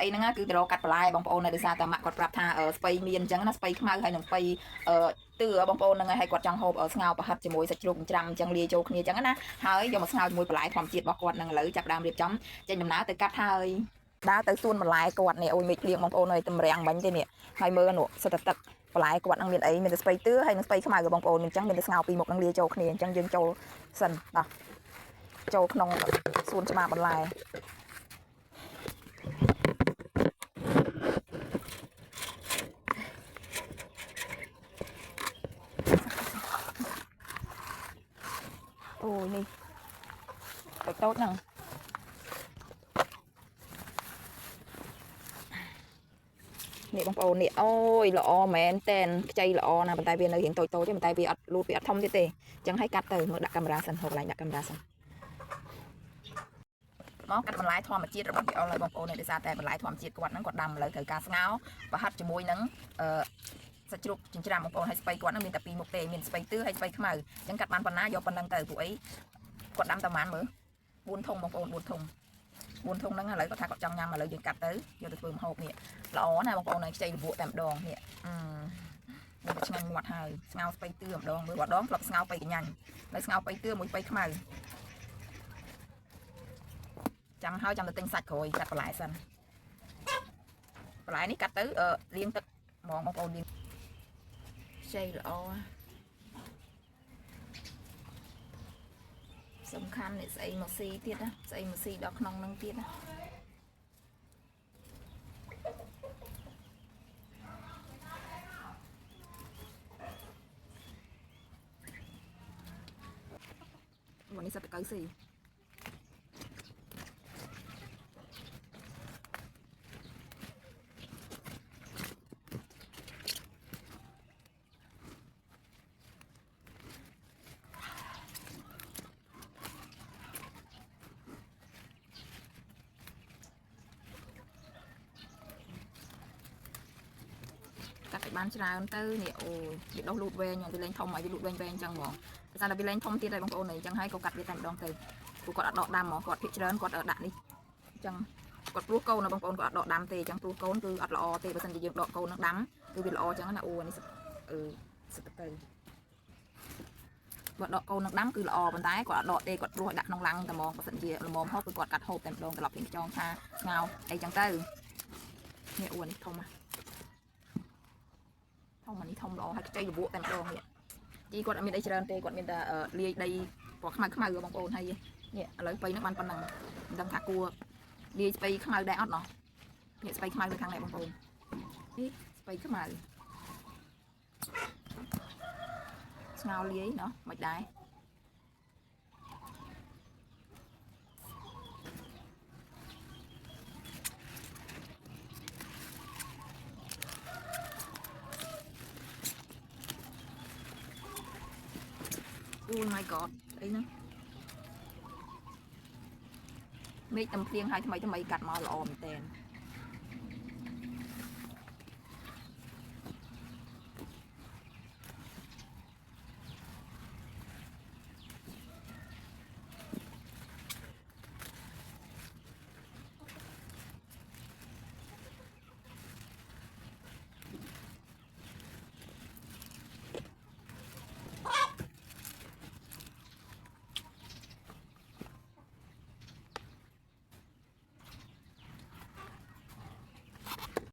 អីហ្នឹងគឺទៅរកកាត់បន្លែបងប្អូននៅដោយសារតែម៉ាក់គាត់ប្រាប់ថាស្ពៃមានអញ្ចឹងណាស្ពៃខ្មៅហើយនឹងស្ពៃទឿបងប្អូនហ្នឹងហើយគាត់ចង់ហូបស្ងោរប្រហិតជាមួយសាច់ជ្រូកច្រាំអញ្ចឹងលាយចូលគ្នាអញ្ចឹងណាហើយយកមកស្ងោរជាមួយបន្លែធម្មជាតិរបស់គាត់ហ្នឹងឥឡូវចាប់ដើមរៀបចំចេញដំណើរទៅកាត់ហើយដើរទៅសួនបន្លែគាត់នេះអូយមេឃភ្លៀងបងប្អូនហើយតម្រាំងមិញទេនេះហើយមើលនោះសិតទឹកបន្លែគាត់នឹងមានអីមានតែស្ពៃទឿហើយនឹងស្ពៃខ្មៅបងប្អូនអញ្ចឹងមានតែស្ងោរពីរមុខនឹងលាយចូលគ្នាអញ្ចឹងយើងចូលសិនបាទចូលក្នុងសួនច្បារបន្លែអូយនេះតូចហ្នឹងនេះបងប្អូននេះអូយល្អមែនតែនខ្ចីល្អណាស់ប៉ុន្តែវានៅរៀងតូចទេប៉ុន្តែវាអត់លូតវាអត់ធំទៀតទេអញ្ចឹងឲ្យកាត់ទៅមើលដាក់កាមេរ៉ាសិនហូបឡើងដាក់កាមេរ៉ាសិនមកកាត់បន្លែធម្មជាតិរបស់พี่អល់ហើយបងប្អូនដោយសារតែបន្លែធម្មជាតិគាត់ហ្នឹងគាត់ដាំឥឡូវត្រូវការស្ងោរប្រហិតជាមួយនឹងសាច់ជ្រូកចិញ្ច្រាំបងប្អូនហើយស្ពៃគាត់ហ្នឹងមានតែពីរមុខទេមានស្ពៃទឿហើយស្ពៃខ្មៅអញ្ចឹងកាត់បានប៉ុណ្ណាយកប៉ុណ្្នឹងទៅពួកអីគាត់ដាំតែប៉ុន្មានមើល4ធុងបងប្អូន4ធុងហ្នឹងឥឡូវគាត់ថាគាត់ចង់ញ៉ាំឥឡូវយើងកាត់ទៅយកទៅធ្វើម្ហូបនេះល្អណាស់បងប្អូនហើយខ្ចីលបួកតែម្ដងនេះវាឆ្ងាញ់មាត់ហើយស្ងោរស្ពៃទឿម្ដងមើលម្ដងធ្លាប់ស្ងោរស្ពៃកញ្ញាញ់ហើយស្ងោរស្ពៃទឿមួយស្ពៃខ្មៅចាំហើយចាំទៅទិញសាច់ក្រួយកាត់បន្លែសិនបន្លែនេះកាត់ទៅលាងទឹកហ្មងបងប្អូនលាងខ្ចីល្អសំខាន់នេះស្អីមកស៊ីទៀតណាស្អីមកស៊ីដល់ក្នុងនឹងទៀតណាวันนี้สับตะไคร้สิកាត់ឲ្យបានច្រើនទៅនេះអូវាដុសលូតវែងវាលេងធំឲ្យវាលូតវែងចឹងហ្មងភាសាតែវាលេងធំទៀតហើយបងប្អូនអញ្ចឹងហើយក៏កាត់វាតែម្ដងទៅព្រោះគាត់អត់ដកដាំហ្មងគាត់ភាគច្រើនគាត់ដាក់នេះអញ្ចឹងគាត់ព្រោះកូនណាបងប្អូនគាត់អត់ដកដាំទេអញ្ចឹងព្រោះកូនគឺអត់ល្អទេបើមិនជាយើងដកកូននឹងដាំគឺវាល្អអញ្ចឹងណាអូនេះសិតទៅគាត់ដកកូននឹងដាំគឺល្អប៉ុន្តែគាត់អត់ដកទេគាត់ព្រោះឲ្យដាក់ក្នុងឡាំងតែហ្មងបើមិនជាល្មមហូបគឺគាត់កាត់ហូបតែម្ដងត្រឡប់ពីខ្យងថាស្ងោអីចឹងទៅនេះអូនេះធំនេះធំល្អហើយខ្ចីលបួកតែម្ដងនេះជីគាត់អត់មានអីច្រើនទេគាត់មានតែលាយដីពណ៌ខ្មៅបងប្អូនហើយនេះឥឡូវស្ពៃនឹងបានប៉ុណ្ណឹងមិនដឹងថាគួរលាយស្ពៃខ្មៅដែរអត់ណោះនេះស្ពៃខ្មៅនៅខាងនេះបងប្អូននេះស្ពៃខ្មៅស្ងោលាយណោះមិនដែរOh my god អីហ្នឹងមេឃតំភ្លៀងឲ្យថ្មីកាត់មកល្អមែនតើ